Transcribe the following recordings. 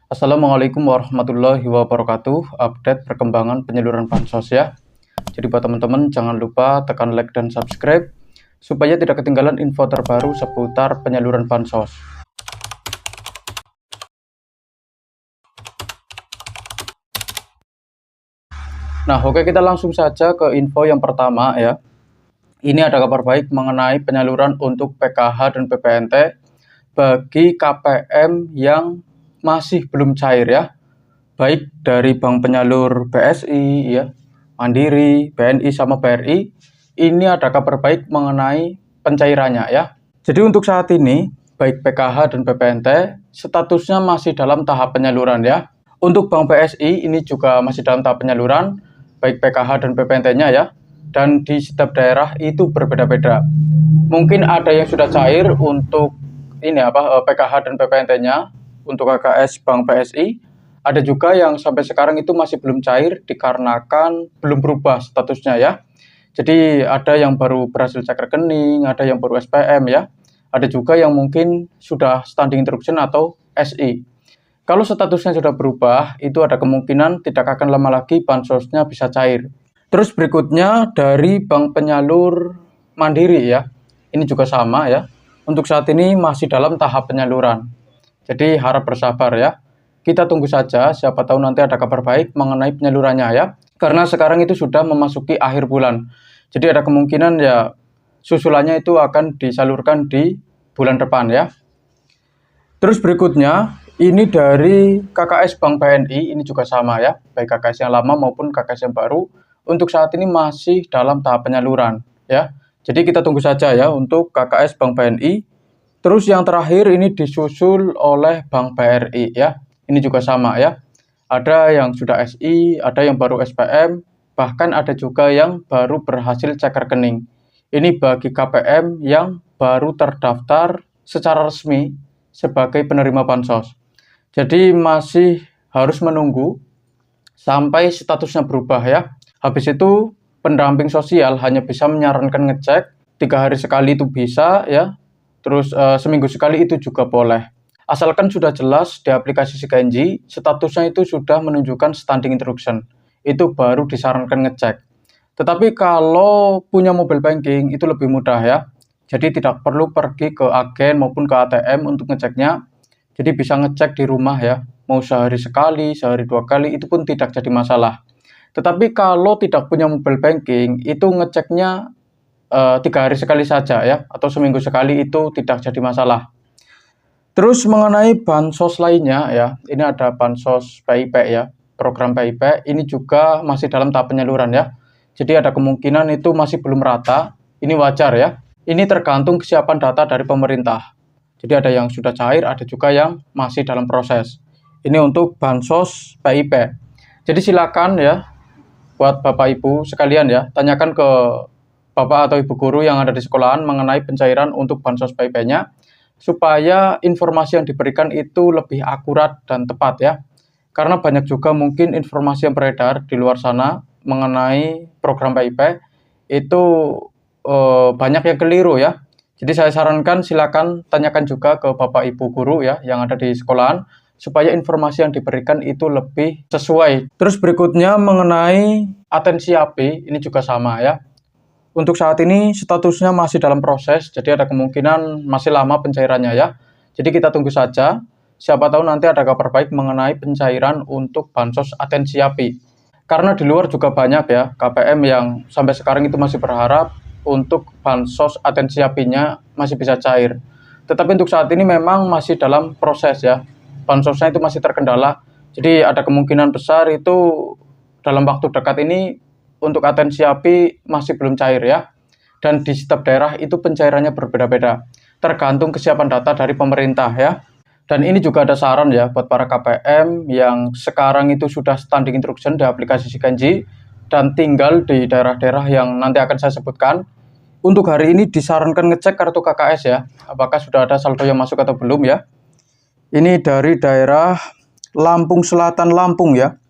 Assalamualaikum warahmatullahi wabarakatuh. Update perkembangan penyaluran bansos ya. Jadi buat teman-teman jangan lupa tekan like dan subscribe supaya tidak ketinggalan info terbaru seputar penyaluran bansos. Nah, oke, kita langsung saja ke info yang pertama ya. Ini ada kabar baik mengenai penyaluran untuk PKH dan PPNT bagi KPM yang masih belum cair ya. Baik dari bank penyalur BSI ya, Mandiri, BNI sama BRI. Ini ada kabar baik mengenai pencairannya ya. Jadi untuk saat ini baik PKH dan PPNT statusnya masih dalam tahap penyaluran ya. Untuk bank BSI ini juga masih dalam tahap penyaluran, baik PKH dan PPNT-nya ya. Dan di setiap daerah itu berbeda-beda. Mungkin ada yang sudah cair untuk ini PKH dan PPNT-nya untuk KKS Bank BSI. Ada juga yang sampai sekarang itu masih belum cair dikarenakan belum berubah statusnya ya. Jadi ada yang baru berhasil cek rekening, ada yang baru SPM ya. Ada juga yang mungkin sudah standing instruction atau SI. Kalau statusnya sudah berubah, itu ada kemungkinan tidak akan lama lagi bansosnya bisa cair. Terus berikutnya dari bank penyalur Mandiri ya. Ini juga sama ya. Untuk saat ini masih dalam tahap penyaluran. Jadi harap bersabar ya. Kita tunggu saja, siapa tahu nanti ada kabar baik mengenai penyalurannya ya. Karena sekarang itu sudah memasuki akhir bulan. Jadi ada kemungkinan ya susulannya itu akan disalurkan di bulan depan ya. Terus berikutnya ini dari KKS Bank BNI, ini juga sama ya. Baik KKS yang lama maupun KKS yang baru. Untuk saat ini masih dalam tahap penyaluran ya. Jadi kita tunggu saja ya untuk KKS Bank BNI. Terus yang terakhir ini disusul oleh Bank BRI ya. Ini juga sama ya. Ada yang sudah SI, ada yang baru SPM, bahkan ada juga yang baru berhasil cek rekening. Ini bagi KPM yang baru terdaftar secara resmi sebagai penerima bansos. Jadi masih harus menunggu sampai statusnya berubah ya. Habis itu pendamping sosial hanya bisa menyarankan ngecek 3 hari sekali itu bisa ya. Terus seminggu sekali itu juga boleh. Asalkan sudah jelas di aplikasi Sikenji, statusnya itu sudah menunjukkan standing instruction. Itu baru disarankan ngecek. Tetapi kalau punya mobile banking itu lebih mudah ya. Jadi tidak perlu pergi ke agen maupun ke ATM untuk ngeceknya. Jadi bisa ngecek di rumah ya. Mau sehari sekali, sehari 2 kali itu pun tidak jadi masalah. Tetapi kalau tidak punya mobile banking itu ngeceknya 3 hari sekali saja ya, atau seminggu sekali itu tidak jadi masalah. Terus mengenai bansos lainnya ya, ini ada bansos PIP ya, program PIP ini juga masih dalam tahap penyaluran ya. Jadi ada kemungkinan itu masih belum rata, ini wajar ya. Ini tergantung kesiapan data dari pemerintah. Jadi ada yang sudah cair, ada juga yang masih dalam proses. Ini untuk bansos PIP. Jadi silakan ya buat Bapak Ibu sekalian ya, tanyakan ke Bapak atau Ibu guru yang ada di sekolahan mengenai pencairan untuk bansos PIP-nya supaya informasi yang diberikan itu lebih akurat dan tepat ya. Karena banyak juga mungkin informasi yang beredar di luar sana mengenai program PIP itu banyak yang keliru ya. Jadi saya sarankan silakan tanyakan juga ke Bapak Ibu guru ya yang ada di sekolahan supaya informasi yang diberikan itu lebih sesuai. Terus berikutnya mengenai atensi API ini juga sama ya. Untuk saat ini statusnya masih dalam proses, jadi ada kemungkinan masih lama pencairannya ya. Jadi kita tunggu saja, siapa tahu nanti ada kabar baik mengenai pencairan untuk bansos atensi API. Karena di luar juga banyak ya KPM yang sampai sekarang itu masih berharap untuk bansos atensi API-nya masih bisa cair. Tetapi untuk saat ini memang masih dalam proses ya, bansosnya itu masih terkendala. Jadi ada kemungkinan besar itu dalam waktu dekat ini untuk atensi API masih belum cair ya. Dan di setiap daerah itu pencairannya berbeda-beda. Tergantung kesiapan data dari pemerintah ya. Dan ini juga ada saran ya buat para KPM yang sekarang itu sudah standing instruction di aplikasi Sikenji dan tinggal di daerah-daerah yang nanti akan saya sebutkan. Untuk hari ini disarankan ngecek kartu KKS ya. Apakah sudah ada saldo yang masuk atau belum ya. Ini dari daerah Lampung Selatan Lampung ya.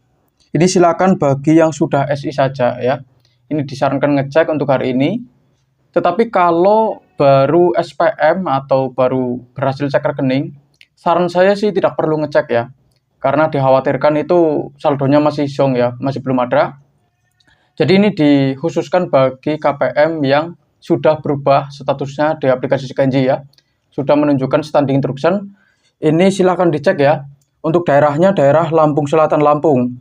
Ini silakan bagi yang sudah SI saja ya. Ini disarankan ngecek untuk hari ini. Tetapi kalau baru SPM atau baru berhasil cek rekening, saran saya sih tidak perlu ngecek ya. karena dikhawatirkan itu saldonya masih zong ya, masih belum ada. Jadi ini dikhususkan bagi KPM yang sudah berubah statusnya di aplikasi Sikenji ya, sudah menunjukkan standing instruction. Ini silahkan dicek ya. Untuk daerahnya daerah Lampung Selatan Lampung.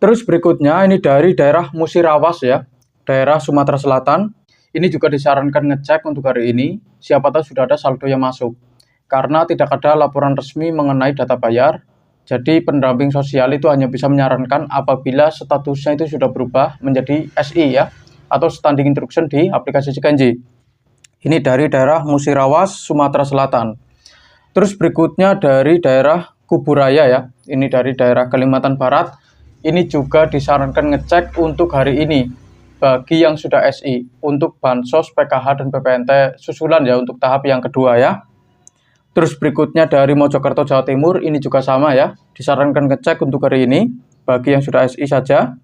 Terus berikutnya ini dari daerah Musirawas ya, daerah Sumatera Selatan. Ini juga disarankan ngecek untuk hari ini, siapa tahu sudah ada saldo yang masuk. Karena tidak ada laporan resmi mengenai data bayar, jadi pendamping sosial itu hanya bisa menyarankan apabila statusnya itu sudah berubah menjadi SI ya, atau standing instruction di aplikasi Sikenji. Ini dari daerah Musirawas, Sumatera Selatan. Terus berikutnya dari daerah Kuburaya ya, ini dari daerah Kalimantan Barat. Ini juga disarankan ngecek untuk hari ini bagi yang sudah SI untuk Bansos, PKH, dan PPNT susulan ya untuk tahap yang kedua ya. Terus berikutnya dari Mojokerto, Jawa Timur, ini juga sama ya, disarankan ngecek untuk hari ini bagi yang sudah SI saja.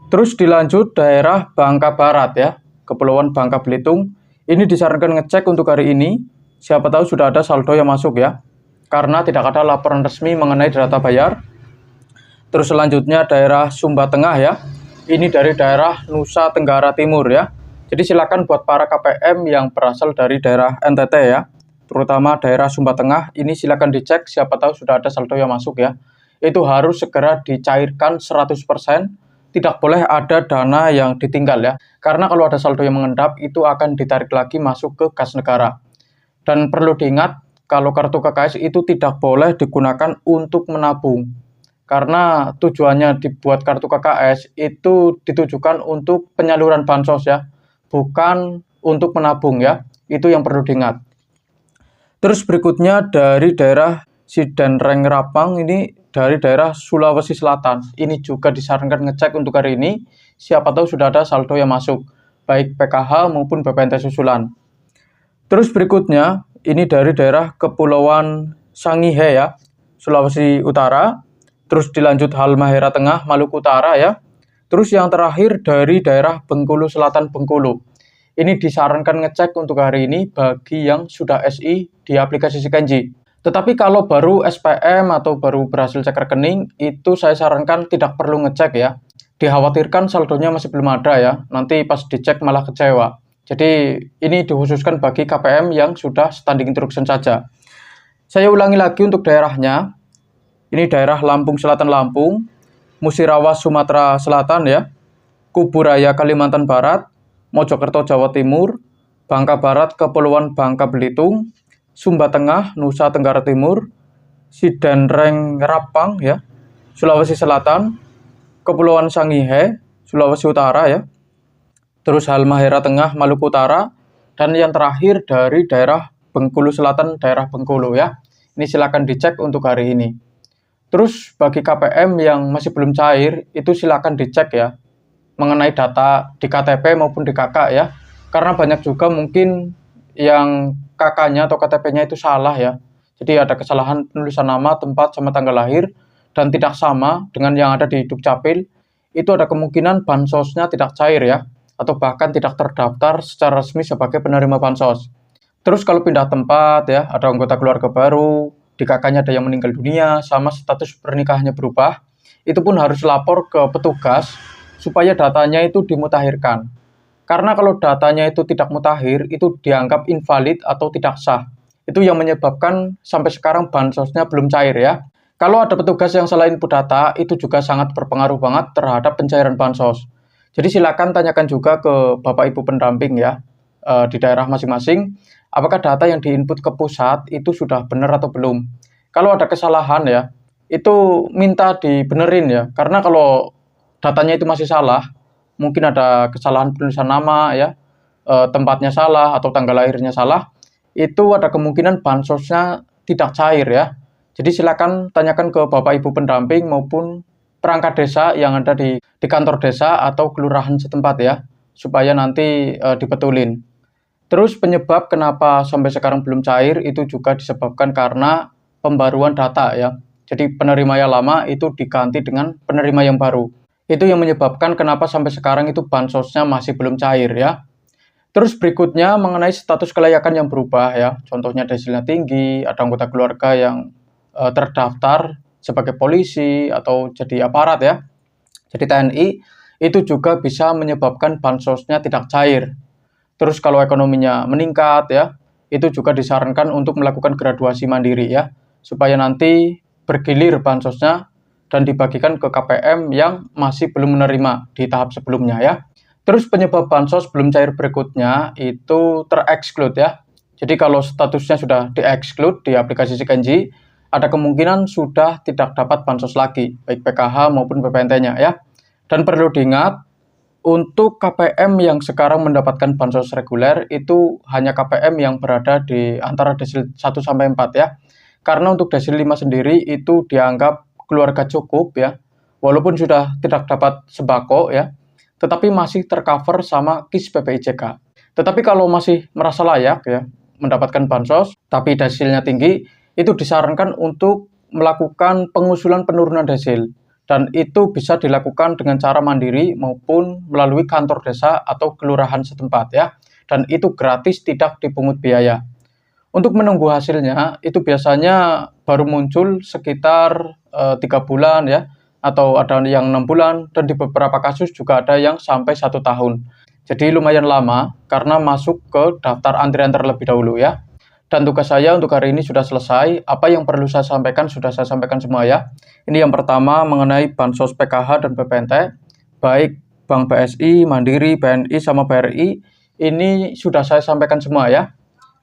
Terus dilanjut daerah Bangka Barat ya, Kepulauan Bangka Belitung, ini disarankan ngecek untuk hari ini, siapa tahu sudah ada saldo yang masuk ya, karena tidak ada laporan resmi mengenai data bayar. Terus selanjutnya daerah Sumba Tengah ya, ini dari daerah Nusa Tenggara Timur ya. Jadi silakan buat para KPM yang berasal dari daerah NTT ya, terutama daerah Sumba Tengah, ini silakan dicek siapa tahu sudah ada saldo yang masuk ya. Itu harus segera dicairkan 100%, tidak boleh ada dana yang ditinggal ya. Karena kalau ada saldo yang mengendap itu akan ditarik lagi masuk ke kas negara. Dan perlu diingat kalau kartu KKS itu tidak boleh digunakan untuk menabung. Karena tujuannya dibuat kartu KKS itu ditujukan untuk penyaluran bansos ya, bukan untuk menabung ya. Itu yang perlu diingat. Terus berikutnya dari daerah Sidenreng Rapang, ini dari daerah Sulawesi Selatan. Ini juga disarankan ngecek untuk hari ini, siapa tahu sudah ada saldo yang masuk, baik PKH maupun BPNT susulan. Terus berikutnya, ini dari daerah Kepulauan Sangihe ya, Sulawesi Utara. Terus dilanjut Halmahera Tengah, Maluku Utara ya. Terus yang terakhir dari daerah Bengkulu Selatan, Bengkulu. Ini disarankan ngecek untuk hari ini bagi yang sudah SI di aplikasi Sikenji. Tetapi kalau baru SPM atau baru berhasil cek rekening, itu saya sarankan tidak perlu ngecek ya. Dikhawatirkan saldonya masih belum ada ya, nanti pas dicek malah kecewa. Jadi ini dikhususkan bagi KPM yang sudah standing instruction saja. Saya ulangi lagi untuk daerahnya. Ini daerah Lampung Selatan Lampung, Musirawas Sumatera Selatan ya, Kuburaya Kalimantan Barat, Mojokerto Jawa Timur, Bangka Barat Kepulauan Bangka Belitung, Sumba Tengah Nusa Tenggara Timur, Sidenreng Rapang ya, Sulawesi Selatan, Kepulauan Sangihe, Sulawesi Utara ya. Terus Halmahera Tengah Maluku Utara, dan yang terakhir dari daerah Bengkulu Selatan, daerah Bengkulu ya. Ini silakan dicek untuk hari ini. Terus bagi KPM yang masih belum cair, itu silakan dicek ya, mengenai data di KTP maupun di KK ya. Karena banyak juga mungkin yang KK-nya atau KTP-nya itu salah ya. Jadi ada kesalahan penulisan nama, tempat, sama tanggal lahir, dan tidak sama dengan yang ada di Dukcapil. Itu ada kemungkinan bansosnya tidak cair ya, atau bahkan tidak terdaftar secara resmi sebagai penerima bansos. Terus kalau pindah tempat ya, ada anggota keluarga baru, di kakaknya ada yang meninggal dunia, sama status pernikahannya berubah, itu pun harus lapor ke petugas supaya datanya itu dimutakhirkan. Karena kalau datanya itu tidak mutakhir, itu dianggap invalid atau tidak sah. Itu yang menyebabkan sampai sekarang bansosnya belum cair ya. Kalau ada petugas yang salah input data, itu juga sangat berpengaruh banget terhadap pencairan bansos. Jadi silakan tanyakan juga ke Bapak Ibu pendamping ya, di daerah masing-masing, apakah data yang diinput ke pusat itu sudah benar atau belum. Kalau ada kesalahan ya, itu minta dibenerin ya, karena kalau datanya itu masih salah, mungkin ada kesalahan penulisan nama ya, tempatnya salah atau tanggal lahirnya salah, itu ada kemungkinan bansosnya tidak cair ya. Jadi silakan tanyakan ke Bapak Ibu pendamping maupun perangkat desa yang ada di kantor desa atau kelurahan setempat ya, supaya nanti dibetulin. Terus penyebab kenapa sampai sekarang belum cair itu juga disebabkan karena pembaruan data ya. Jadi penerima yang lama itu diganti dengan penerima yang baru. Itu yang menyebabkan kenapa sampai sekarang itu bansosnya masih belum cair ya. Terus berikutnya mengenai status kelayakan yang berubah ya. Contohnya desilnya tinggi, ada anggota keluarga yang terdaftar sebagai polisi atau jadi aparat ya, jadi TNI, itu juga bisa menyebabkan bansosnya tidak cair. Terus kalau ekonominya meningkat ya, itu juga disarankan untuk melakukan graduasi mandiri ya, supaya nanti bergilir bansosnya dan dibagikan ke KPM yang masih belum menerima di tahap sebelumnya ya. Terus penyebab bansos belum cair berikutnya itu tereksklud ya. Jadi kalau statusnya sudah dieksklud di aplikasi Sikenji, ada kemungkinan sudah tidak dapat bansos lagi, baik PKH maupun PPNT-nya ya. Dan perlu diingat, untuk KPM yang sekarang mendapatkan bansos reguler itu hanya KPM yang berada di antara desil 1 sampai 4 ya. Karena untuk desil 5 sendiri itu dianggap keluarga cukup ya. Walaupun sudah tidak dapat sembako ya, tetapi masih tercover sama KIS PPIJK. Tetapi kalau masih merasa layak ya mendapatkan bansos tapi desilnya tinggi, itu disarankan untuk melakukan pengusulan penurunan desil. Dan itu bisa dilakukan dengan cara mandiri maupun melalui kantor desa atau kelurahan setempat ya. Dan itu gratis, tidak dipungut biaya. Untuk menunggu hasilnya, itu biasanya baru muncul sekitar 3 bulan ya, atau ada yang 6 bulan, dan di beberapa kasus juga ada yang sampai 1 tahun. Jadi lumayan lama, karena masuk ke daftar antrian terlebih dahulu ya. Dan tugas saya untuk hari ini sudah selesai. Apa yang perlu saya sampaikan sudah saya sampaikan semua ya. Ini yang pertama mengenai bansos PKH dan PPNT, baik Bank BSI, Mandiri, BNI, sama BRI, ini sudah saya sampaikan semua ya.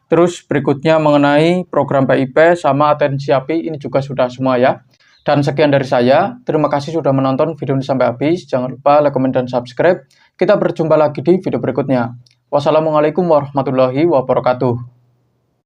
Terus berikutnya mengenai program PIP sama atensi API, ini juga sudah semua ya. Dan sekian dari saya, terima kasih sudah menonton video ini sampai habis. Jangan lupa like, comment, dan subscribe. Kita berjumpa lagi di video berikutnya. Wassalamualaikum warahmatullahi wabarakatuh.